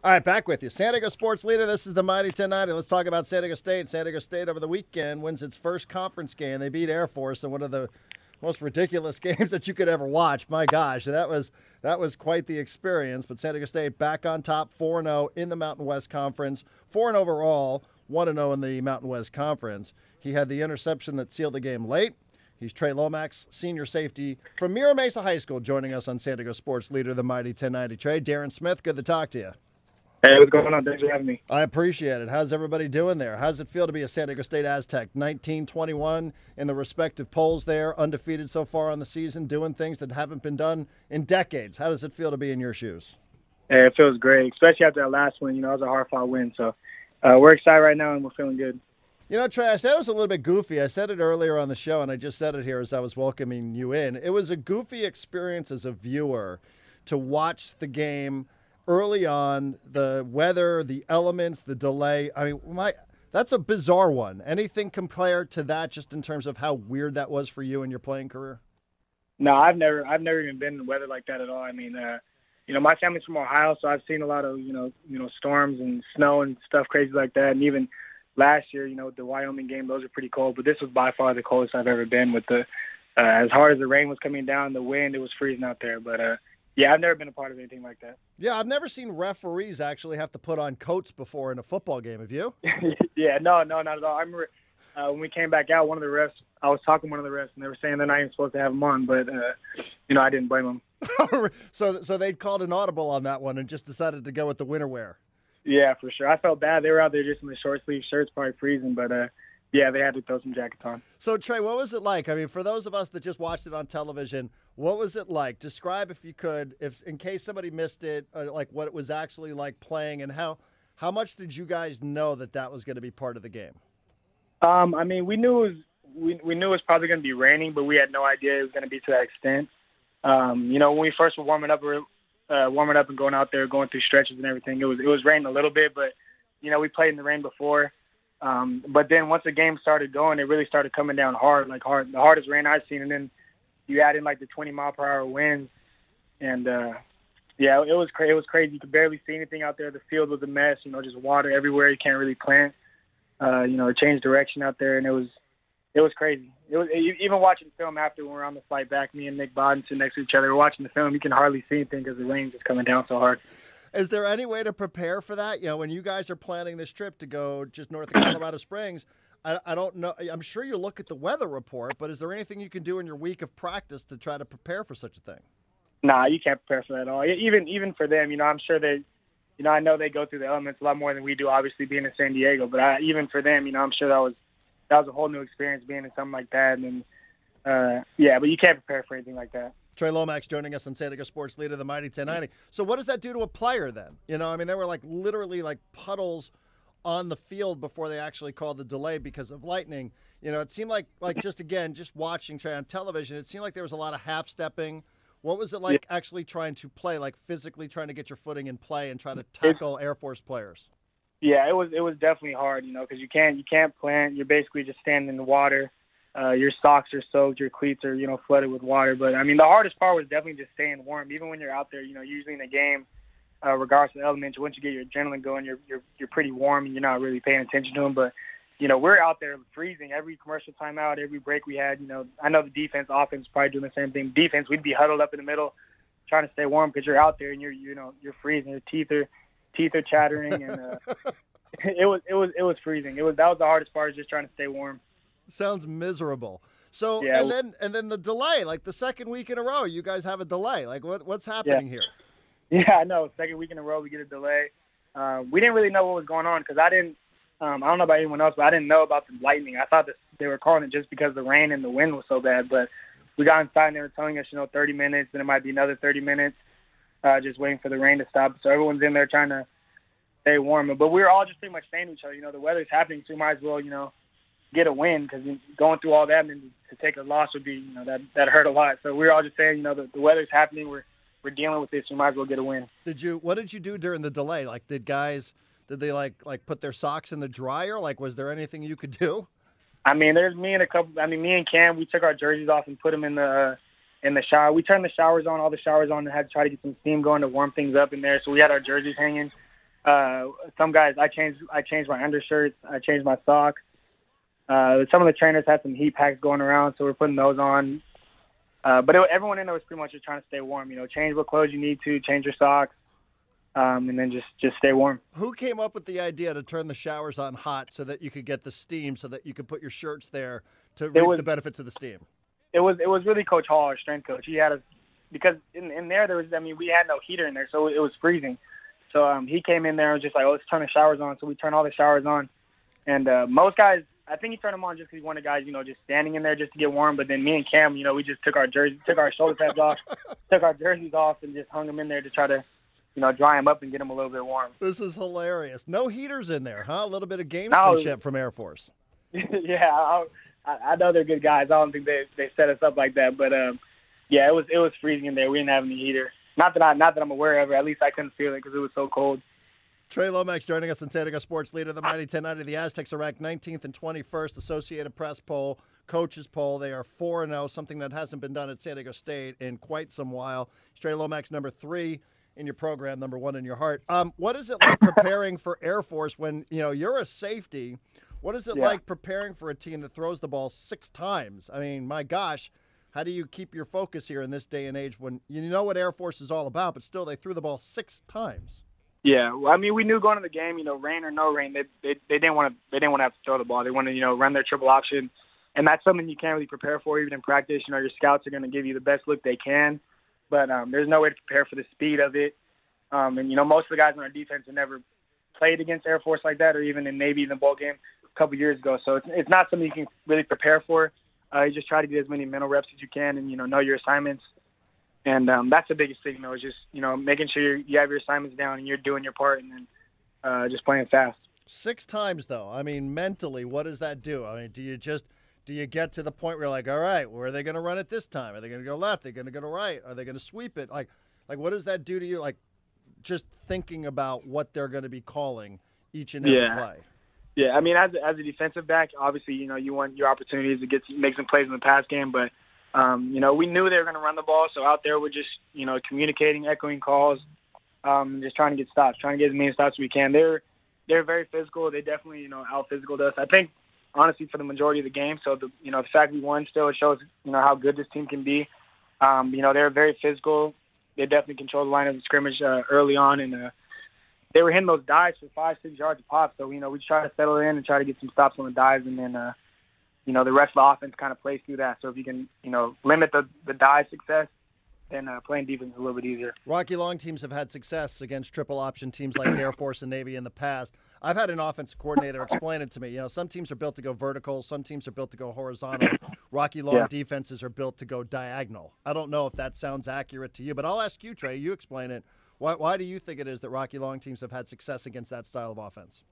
All right, back with you. San Diego Sports Leader, this is the Mighty 1090. Let's talk about San Diego State. San Diego State over the weekend wins its first conference game. They beat Air Force in one of the most ridiculous games that you could ever watch. My gosh, that was quite the experience. But San Diego State back on top, 4-0 in the Mountain West Conference, 4-0 overall, 1-0 in the Mountain West Conference. He had the interception that sealed the game late. He's Trey Lomax, senior safety from Mira Mesa High School, joining us on San Diego Sports Leader, the Mighty 1090. Trey, Darren Smith, good to talk to you. Hey, what's going on? Thanks for having me. I appreciate it. How's everybody doing there? How's it feel to be a San Diego State Aztec? 19-21 in the respective polls there, undefeated so far on the season, doing things that haven't been done in decades. How does it feel to be in your shoes? Hey, it feels great, especially after that last win. You know, it was a hard-fought win. So we're excited right now, and we're feeling good. You know, Trey, I said it was a little bit goofy. I said it earlier on the show, and I just said it here as I was welcoming you in. It was a goofy experience as a viewer to watch the game early on, the weather, the elements, the delay. I mean, that's a bizarre one. Anything compared to that, just in terms of how weird that was for you in your playing career? No, I've never even been in weather like that at all. I mean, my family's from Ohio, so I've seen a lot of storms and snow and stuff crazy like that. And even last year, the Wyoming game, those are pretty cold. But this was by far the coldest I've ever been. With the as hard as the rain was coming down, the wind, it was freezing out there. But yeah, I've never been a part of anything like that. Yeah, I've never seen referees actually have to put on coats before in a football game. Have you? Yeah, no, not at all. I remember when we came back out, one of the refs, I was talking to one of the refs, and they were saying they're not even supposed to have them on, but, I didn't blame them. So they'd called an audible on that one and just decided to go with the winter wear. Yeah, for sure. I felt bad. They were out there just in the short sleeve shirts, probably freezing, but yeah, they had to throw some jackets on. So, Trey, what was it like? I mean, for those of us that just watched it on television, what was it like? Describe, if you could, if in case somebody missed it, like what it was actually like playing, and how much did you guys know that was going to be part of the game? I mean, we knew it was probably going to be raining, but we had no idea it was going to be to that extent. When we first were warming up and going out there, going through stretches and everything, it was raining a little bit, but we played in the rain before. But then once the game started going, it really started coming down hard, the hardest rain I've seen. And then you add in like the 20-mile-per-hour winds, and yeah, it was crazy. You could barely see anything out there. The field was a mess, just water everywhere. You can't really plant. It changed direction out there, and it was crazy. It was even watching film after when we were on the flight back. Me and Nick Bodden sitting next to each other, we're watching the film. You can hardly see anything because the rain's just coming down so hard. Is there any way to prepare for that? When you guys are planning this trip to go just north of Colorado Springs, I don't know. I'm sure you look at the weather report, but is there anything you can do in your week of practice to try to prepare for such a thing? Nah, you can't prepare for that at all. Even for them, I'm sure they, I know they go through the elements a lot more than we do, obviously being in San Diego. But even for them, I'm sure that was a whole new experience being in something like that. And yeah, but you can't prepare for anything like that. Trey Lomax joining us on San Diego Sports Leader, the Mighty 1090. So what does that do to a player then? They were literally puddles on the field before they actually called the delay because of lightning. It seemed like just watching Trey on television, it seemed like there was a lot of half-stepping. What was it like actually trying to play, physically trying to get your footing in play and try to tackle Air Force players? Yeah, it was definitely hard, because you can't plant. You're basically just standing in the water. Your socks are soaked, your cleats are, flooded with water. But, I mean, the hardest part was definitely just staying warm. Even when you're out there, usually in a game, regardless of the elements, once you get your adrenaline going, you're pretty warm and you're not really paying attention to them. But, we're out there freezing every commercial timeout, every break we had. I know the offense probably doing the same thing. Defense, we'd be huddled up in the middle trying to stay warm because you're out there and you're freezing. Your teeth are chattering, and it was freezing. That was the hardest part, is just trying to stay warm. Sounds miserable. So yeah, and then the delay, the second week in a row, you guys have a delay. What's happening here? Yeah, I know. Second week in a row, we get a delay. We didn't really know what was going on because I didn't. I don't know about anyone else, but I didn't know about the lightning. I thought that they were calling it just because the rain and the wind was so bad. But we got inside and they were telling us, 30 minutes, and it might be another 30 minutes, just waiting for the rain to stop. So everyone's in there trying to stay warm. But we were all just pretty much saying to each other, the weather's happening, so we might as well, get a win, because going through all that and to take a loss would be, that hurt a lot. So we were all just saying, the weather's happening. We're dealing with this. We might as well get a win. What did you do during the delay? Did they put their socks in the dryer? Was there anything you could do? I mean, there's me and Cam, we took our jerseys off and put them in the shower. We turned all the showers on, and had to try to get some steam going to warm things up in there. So we had our jerseys hanging. Some guys, I changed my undershirts. I changed my socks. Some of the trainers had some heat packs going around, so we're putting those on. But everyone in there was pretty much just trying to stay warm. Change what clothes you need to, change your socks, and then just stay warm. Who came up with the idea to turn the showers on hot so that you could get the steam, so that you could put your shirts there to reap the benefits of the steam? It was really Coach Hall, our strength coach. He had us because in there was we had no heater in there, so it was freezing. So he came in there and was just like, oh, let's turn the showers on. So we turned all the showers on, and most guys, I think he turned them on just because he wanted guys, just standing in there just to get warm. But then me and Cam, we just took our shoulder pads off, took our jerseys off, and just hung them in there to try to, dry them up and get them a little bit warm. This is hilarious. No heaters in there, huh? A little bit of gamesmanship from Air Force. Yeah, I know they're good guys. I don't think they set us up like that. But yeah, it was freezing in there. We didn't have any heater. Not that I'm aware of it. At least I couldn't feel it because it was so cold. Trey Lomax joining us on San Diego Sports Leader, the Mighty 1090. The Aztecs are ranked 19th and 21st. Associated Press poll, coaches poll. They are 4-0, something that hasn't been done at San Diego State in quite some while. Trey Lomax, number 3 in your program, number 1 in your heart. What is it like preparing for Air Force when, you're a safety? What is it like preparing for a team that throws the ball 6 times? I mean, my gosh, how do you keep your focus here in this day and age when you know what Air Force is all about, but still they threw the ball 6 times? Yeah, well, we knew going to the game, rain or no rain, they didn't want to have to throw the ball. They wanted to, run their triple option, and that's something you can't really prepare for even in practice. Your scouts are going to give you the best look they can, but there's no way to prepare for the speed of it. And most of the guys on our defense have never played against Air Force like that, or even in Navy in the bowl game a couple years ago. So it's not something you can really prepare for. You just try to get as many mental reps as you can, and know your assignments. And that's the biggest thing, is just, making sure you have your assignments down and you're doing your part, and then just playing fast. 6 times, though. I mean, mentally, what does that do? I mean, do you get to the point where you're like, all right, where are they going to run it this time? Are they going to go left? Are they going to go to right? Are they going to sweep it? Like what does that do to you? Like, just thinking about what they're going to be calling each and every play. Yeah, I mean, as a defensive back, obviously, you want your opportunities to make some plays in the pass game, but we knew they were going to run the ball, so out there we're just, communicating, echoing calls, just trying to get stops, trying to get as many stops as we can. They're very physical. They definitely, out-physicaled us. I think, honestly, for the majority of the game. So, the fact we won still, it shows, how good this team can be. They're very physical. They definitely controlled the line of the scrimmage early on, and they were hitting those dives for 5-6 yards a pop. So, we try to settle in and try to get some stops on the dives, and then the rest of the offense kind of plays through that. So if you can, limit the dive success, then playing defense is a little bit easier. Rocky Long teams have had success against triple option teams like Air Force and Navy in the past. I've had an offensive coordinator explain it to me. Some teams are built to go vertical. Some teams are built to go horizontal. Rocky Long defenses are built to go diagonal. I don't know if that sounds accurate to you, but I'll ask you, Trey. You explain it. Why do you think it is that Rocky Long teams have had success against that style of offense?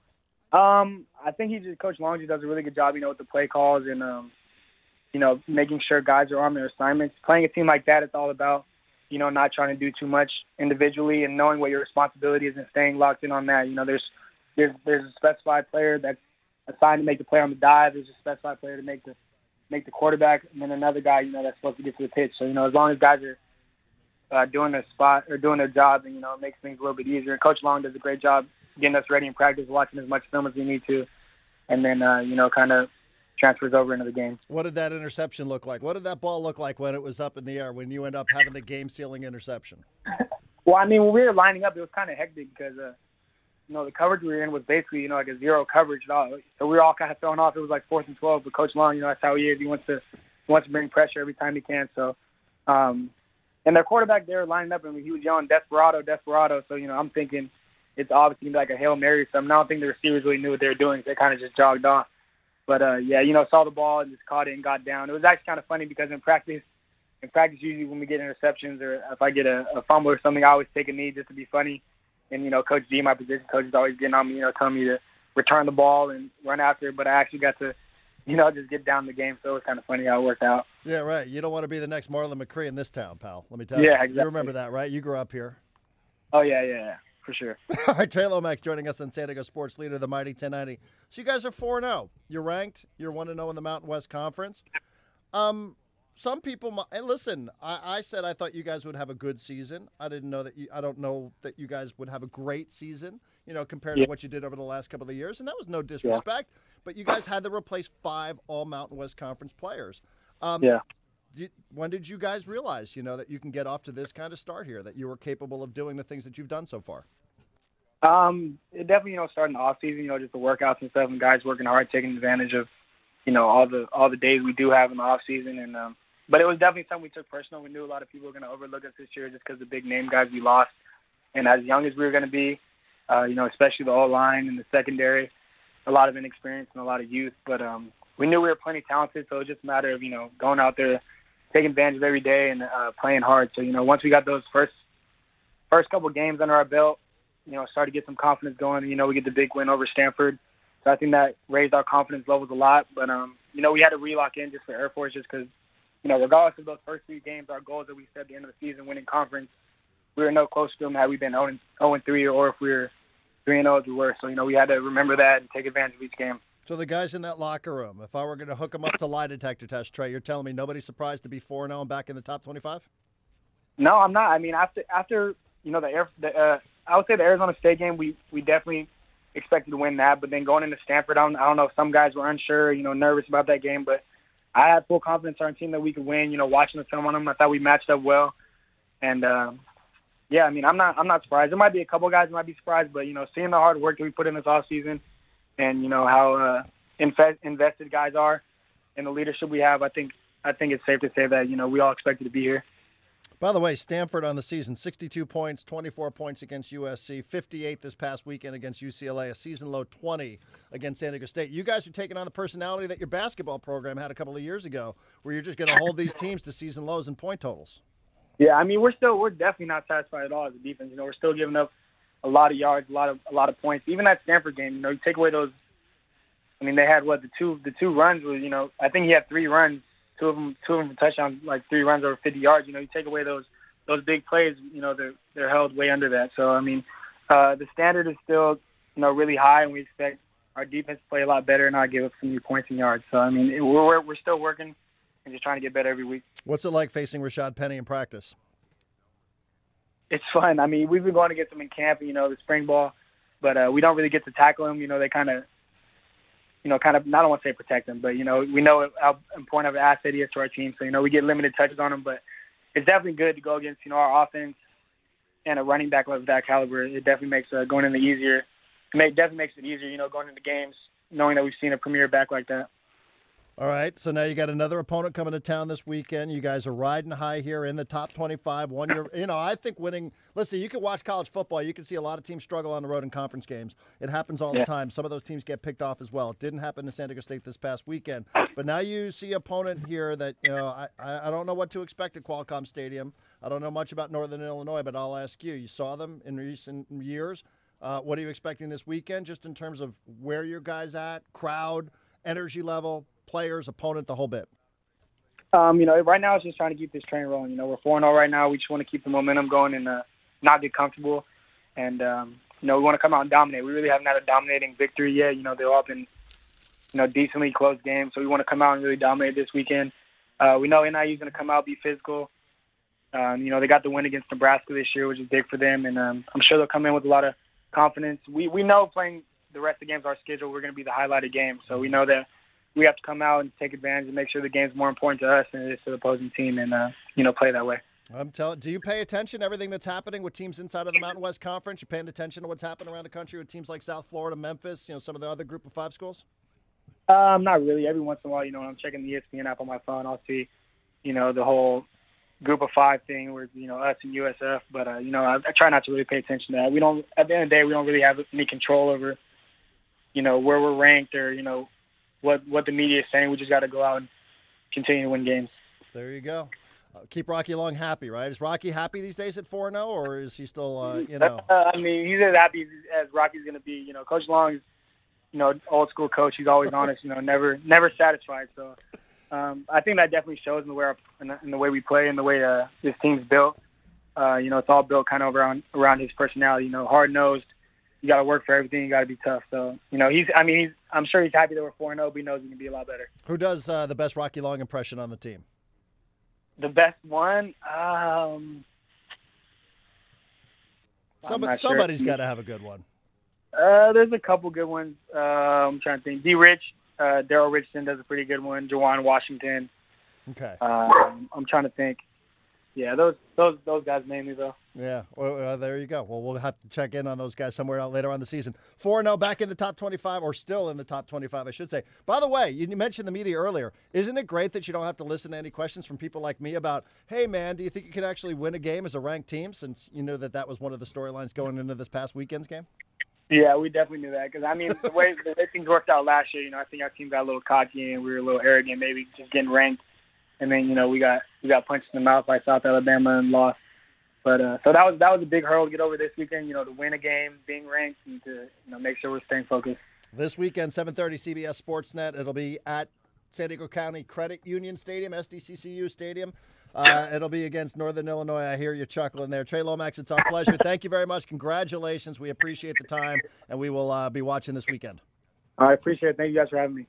I think Coach Long does a really good job, with the play calls and, making sure guys are on their assignments. Playing a team like that, it's all about, not trying to do too much individually and knowing what your responsibility is and staying locked in on that. There's a specified player that's assigned to make the play on the dive. There's a specified player to make the quarterback, and then another guy, that's supposed to get to the pitch. So, as long as guys are doing their spot or doing their job, and, it makes things a little bit easier. And Coach Long does a great job getting us ready in practice, watching as much film as we need to, and then, kind of transfers over into the game. What did that interception look like? What did that ball look like when it was up in the air, when you end up having the game-sealing interception? Well, when we were lining up, it was kind of hectic because, the coverage we were in was basically, like a zero coverage at all. So we were all kind of thrown off. It was like 4th and 12, but Coach Long, that's how he is. He wants to bring pressure every time he can. So, and their quarterback there lining up, and he was yelling, "Desperado, desperado." So, I'm thinking it's obviously like a Hail Mary or something. I don't think the receivers really knew what they were doing. They kind of just jogged off. But, saw the ball and just caught it and got down. It was actually kind of funny because in practice, usually when we get interceptions or if I get a fumble or something, I always take a knee just to be funny. And, Coach D, my position coach, is always getting on me, telling me to return the ball and run after it. But I actually got to, just get down the game. So it was kind of funny how it worked out. Yeah, right. You don't want to be the next Marlon McCree in this town, pal. Let me tell you. Yeah, exactly. You remember that, right? You grew up here. Oh, yeah. For sure. All right, Trey Lomax joining us on San Diego Sports Leader, the Mighty 1090. So you guys are 4-0. You're ranked. You're 1-0 in the Mountain West Conference. some people, and listen, I said I thought you guys would have a good season. I didn't know that I don't know that you guys would have a great season, compared to what you did over the last couple of years. And that was no disrespect, but you guys had to replace 5 all Mountain West Conference players. Yeah. When did you guys realize, that you can get off to this kind of start here, that you were capable of doing the things that you've done so far? It definitely, starting the off season, just the workouts and stuff, and guys working hard, taking advantage of, all the days we do have in the off season. And but it was definitely something we took personal. We knew a lot of people were going to overlook us this year just because of the big name guys we lost, and as young as we were going to be, especially the O-line and the secondary, a lot of inexperience and a lot of youth. But we knew we were plenty talented, so it was just a matter of going out there, taking advantage of every day, and playing hard. So once we got those first couple games under our belt, started to get some confidence going. We get the big win over Stanford. So I think that raised our confidence levels a lot. But, we had to relock in just for Air Force just because, regardless of those first 3 games, our goals that we set at the end of the season, winning conference, we were no closer to them had we been 0-3 or if we were 3-0 as we were. So, we had to remember that and take advantage of each game. So the guys in that locker room, if I were going to hook them up to lie detector test, Trey, you're telling me nobody's surprised to be 4-0 and back in the top 25? No, I'm not. I mean, after I would say the Arizona State game, we definitely expected to win that. But then going into Stanford, I don't know if some guys were unsure, nervous about that game. But I had full confidence in our team that we could win. Watching the film on them, I thought we matched up well. And, yeah, I mean, I'm not surprised. There might be a couple guys who might be surprised. But, seeing the hard work that we put in this offseason and, how invested guys are in the leadership we have, I think it's safe to say that, we all expected to be here. By the way, Stanford on the season, 62 points, 24 points against USC, 58 this past weekend against UCLA, a season-low 20 against San Diego State. You guys are taking on the personality that your basketball program had a couple of years ago, where you're just going to hold these teams to season lows and point totals. Yeah, I mean, we're definitely not satisfied at all as a defense. We're still giving up a lot of yards, a lot of points. Even that Stanford game, you take away those. I mean, they had the two runs was, I think he had 3 runs. Two of them for touchdowns, like 3 runs over 50 yards. You take away those big plays, they're held way under that. So, I mean, the standard is still, really high, and we expect our defense to play a lot better and not give up some new points and yards. So, I mean, we're still working and just trying to get better every week. What's it like facing Rashad Penny in practice? It's fun. I mean, we've been going against him in camp, the spring ball, but we don't really get to tackle him. They kind of, I don't want to say protect him, but, we know how important of an asset he is to our team. So, we get limited touches on him, but it's definitely good to go against, our offense and a running back of that caliber. It definitely makes going in easier. Definitely makes it easier, going into games, knowing that we've seen a premier back like that. All right, so now you got another opponent coming to town this weekend. You guys are riding high here in the top 25. I think winning – listen, you can watch college football. You can see a lot of teams struggle on the road in conference games. It happens all the time. Some of those teams get picked off as well. It didn't happen to San Diego State this past weekend. But now you see an opponent here that, I don't know what to expect at Qualcomm Stadium. I don't know much about Northern Illinois, but I'll ask you. You saw them in recent years. What are you expecting this weekend just in terms of where your guys at, crowd, energy level, players, opponent, the whole bit? Right now it's just trying to keep this train rolling. We're 4-0 right now. We just want to keep the momentum going and not get comfortable. And, we want to come out and dominate. We really haven't had a dominating victory yet. They've all been, decently close games. So we want to come out and really dominate this weekend. We know NIU's going to come out, be physical. They got the win against Nebraska this year, which is big for them. And I'm sure they'll come in with a lot of confidence. We know playing the rest of the games of our schedule, we're going to be the highlighted game. So we know that we have to come out and take advantage and make sure the game's more important to us than it is to the opposing team and, play that way. Do you pay attention to everything that's happening with teams inside of the Mountain West Conference? You paying attention to what's happening around the country with teams like South Florida, Memphis, some of the other group of 5 schools? Not really. Every once in a while, when I'm checking the ESPN app on my phone, I'll see, the whole group of 5 thing where, us and USF. But, I try not to really pay attention to that. At the end of the day, we don't really have any control over, where we're ranked or, what the media is saying. We just got to go out and continue to win games. There you go. Keep Rocky Long happy, right? Is Rocky happy these days at 4-0, or is he still, I mean, he's as happy as Rocky's going to be. Coach Long is, old school coach. He's always honest, never satisfied. So I think that definitely shows in the way we play and the way this team's built. It's all built kind of around his personality, hard-nosed. You got to work for everything. You got to be tough. So, I'm sure he's happy that we're 4-0, but he knows he can be a lot better. Who does the best Rocky Long impression on the team? The best one. I'm not sure. Somebody's got to have a good one. There's a couple good ones. I'm trying to think. D. Rich, Daryl Richardson does a pretty good one. Jawan Washington. Okay. I'm trying to think. Yeah, those guys mainly though. Yeah, well, there you go. Well, we'll have to check in on those guys somewhere out later on the season. 4-0 back in the top 25, or still in the top 25, I should say. By the way, you mentioned the media earlier. Isn't it great that you don't have to listen to any questions from people like me about, hey, man, do you think you can actually win a game as a ranked team, since you knew that was one of the storylines going into this past weekend's game? Yeah, we definitely knew that because, I mean, the way things worked out last year, I think our team got a little cocky and we were a little arrogant, maybe just getting ranked. And then, we got punched in the mouth by South Alabama and lost. But so that was a big hurdle to get over this weekend, to win a game, being ranked, and to make sure we're staying focused. This weekend, 7:30 CBS Sportsnet. It'll be at San Diego County Credit Union Stadium, SDCCU Stadium. It'll be against Northern Illinois. I hear you chuckling there. Trey Lomax, it's our pleasure. Thank you very much. Congratulations. We appreciate the time, and we will be watching this weekend. I appreciate it. Thank you guys for having me.